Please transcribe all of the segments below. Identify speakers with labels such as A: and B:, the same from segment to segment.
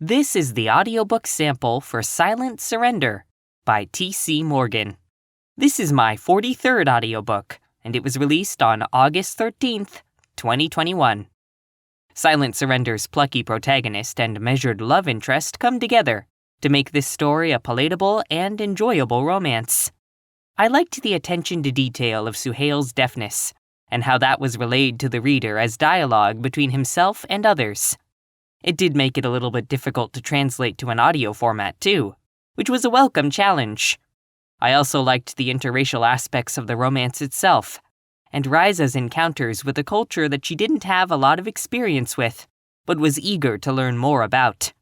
A: This is the audiobook sample for Silent Surrender by T.C. Morgan. This is my 43rd audiobook, and it was released on August 13th, 2021. Silent Surrender's plucky protagonist and measured love interest come together to make this story a palatable and enjoyable romance. I liked the attention to detail of Suhail's deafness, and how that was relayed to the reader as dialogue between himself and others. It did make it a little bit difficult to translate to an audio format, too, which was a welcome challenge. I also liked the interracial aspects of the romance itself, and Risa's encounters with a culture that she didn't have a lot of experience with, but was eager to learn more about.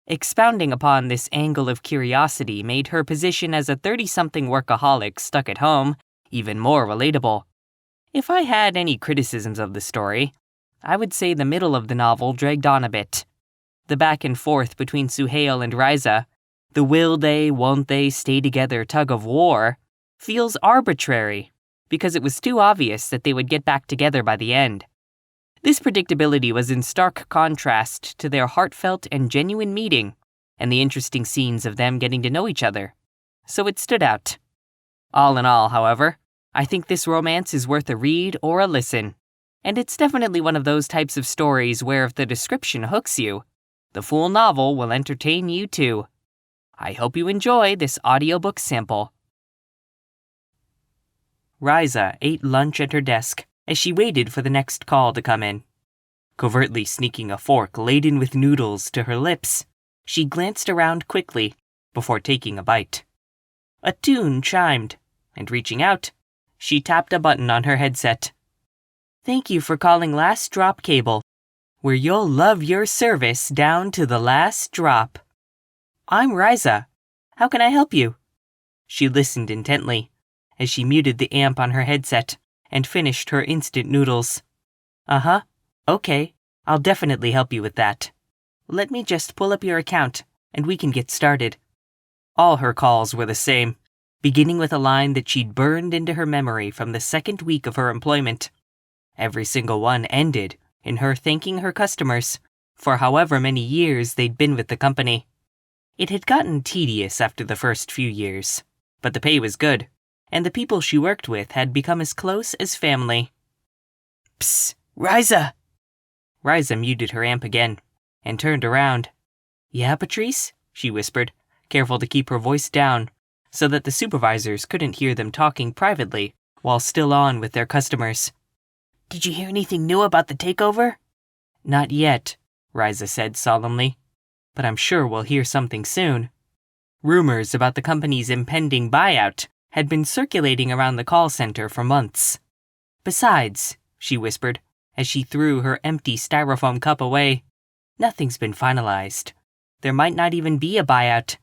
A: Expounding upon this angle of curiosity made her position as a 30-something workaholic stuck at home even more relatable. If I had any criticisms of the story, I would say the middle of the novel dragged on a bit. The back and forth between Suhail and Risa, the will they, won't they stay together tug of war, feels arbitrary, because it was too obvious that they would get back together by the end. This predictability was in stark contrast to their heartfelt and genuine meeting, and the interesting scenes of them getting to know each other, so it stood out. All in all, however, I think this romance is worth a read or a listen. And it's definitely one of those types of stories where if the description hooks you, the full novel will entertain you too. I hope you enjoy this audiobook sample. Risa ate lunch at her desk as she waited for the next call to come in. Covertly sneaking a fork laden with noodles to her lips, she glanced around quickly before taking a bite. A tune chimed, and reaching out, she tapped a button on her headset. Thank you for calling Last Drop Cable, where you'll love your service down to the last drop. I'm Risa. How can I help you? She listened intently as she muted the amp on her headset and finished her instant noodles. Uh-huh. Okay, I'll definitely help you with that. Let me just pull up your account and we can get started. All her calls were the same, beginning with a line that she'd burned into her memory from the second week of her employment. Every single one ended in her thanking her customers for however many years they'd been with the company. It had gotten tedious after the first few years, but the pay was good, and the people she worked with had become as close as family. Psst, Risa! Risa muted her amp again and turned around. Yeah, Patrice? She whispered, careful to keep her voice down so that the supervisors couldn't hear them talking privately while still on with their customers. Did you hear anything new about the takeover? Not yet, Risa said solemnly, but I'm sure we'll hear something soon. Rumors about the company's impending buyout had been circulating around the call center for months. Besides, she whispered, as she threw her empty styrofoam cup away, nothing's been finalized. There might not even be a buyout.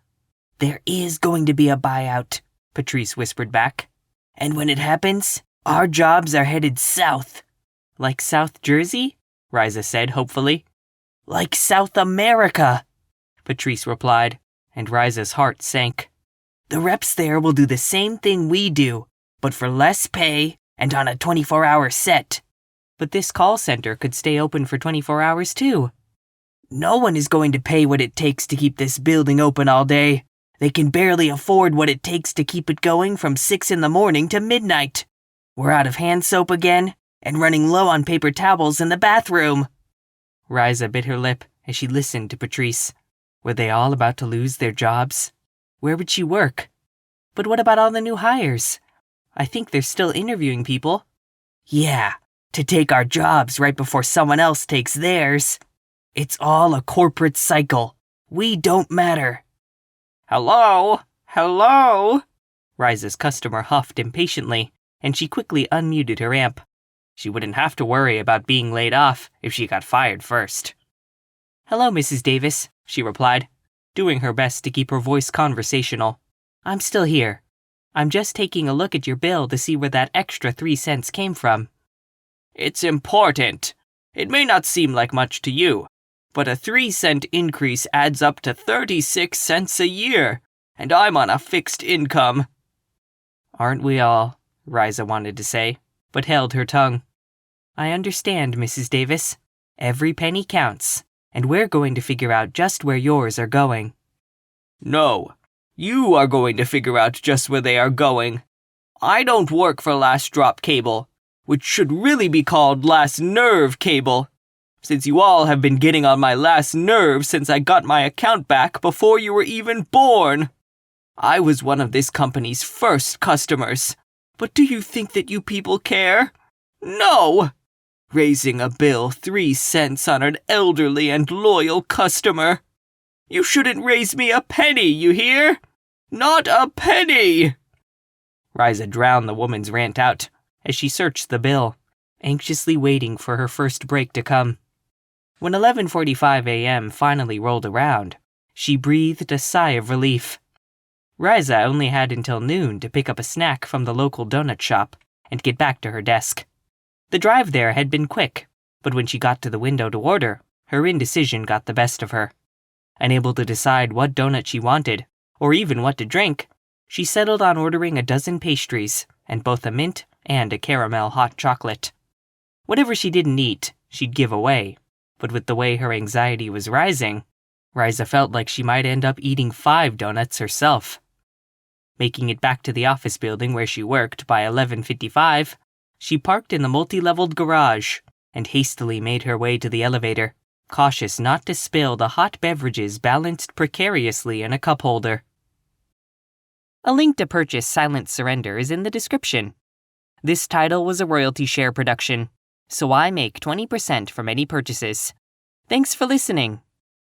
A: There is going to be a buyout, Patrice whispered back. And when it happens, our jobs are headed south. Like South Jersey? Risa said hopefully. Like South America, Patrice replied, and Risa's heart sank. The reps there will do the same thing we do, but for less pay and on a 24-hour set. But this call center could stay open for 24 hours too. No one is going to pay what it takes to keep this building open all day. They can barely afford what it takes to keep it going from 6 in the morning to midnight. We're out of hand soap again, and running low on paper towels in the bathroom. Risa bit her lip as she listened to Patrice. Were they all about to lose their jobs? Where would she work? But what about all the new hires? I think they're still interviewing people. Yeah, to take our jobs right before someone else takes theirs. It's all a corporate cycle. We don't matter. Hello? Hello? Risa's customer huffed impatiently, and she quickly unmuted her amp. She wouldn't have to worry about being laid off if she got fired first. Hello, Mrs. Davis, she replied, doing her best to keep her voice conversational. I'm still here. I'm just taking a look at your bill to see where that extra 3 cents came from. It's important. It may not seem like much to you, but a 3-cent increase adds up to 36 cents a year, and I'm on a fixed income. Aren't we all? Risa wanted to say, but held her tongue. I understand, Mrs. Davis. Every penny counts. and we're going to figure out just where yours are going.
B: No, you are going to figure out just where they are going. I don't work for Last Drop Cable, which should really be called Last Nerve Cable, since you all have been getting on my last nerve since I got my account back before you were even born. I was one of this company's first customers, but do you think that you people care? No! Raising a bill 3 cents on an elderly and loyal customer. You shouldn't raise me a penny, you hear? Not a penny!
A: Risa drowned the woman's rant out as she searched the bill, anxiously waiting for her first break to come. When 11:45 a.m. finally rolled around, she breathed a sigh of relief. Risa only had until noon to pick up a snack from the local donut shop and get back to her desk. The drive there had been quick, but when she got to the window to order, her indecision got the best of her. Unable to decide what donut she wanted, or even what to drink, she settled on ordering a dozen pastries and both a mint and a caramel hot chocolate. Whatever she didn't eat, she'd give away, but with the way her anxiety was rising, Risa felt like she might end up eating 5 donuts herself. Making it back to the office building where she worked by 11:55, she parked in the multi-leveled garage and hastily made her way to the elevator, cautious not to spill the hot beverages balanced precariously in a cup holder. A link to purchase Silent Surrender is in the description. This title was a royalty share production, so I make 20% from any purchases. Thanks for listening.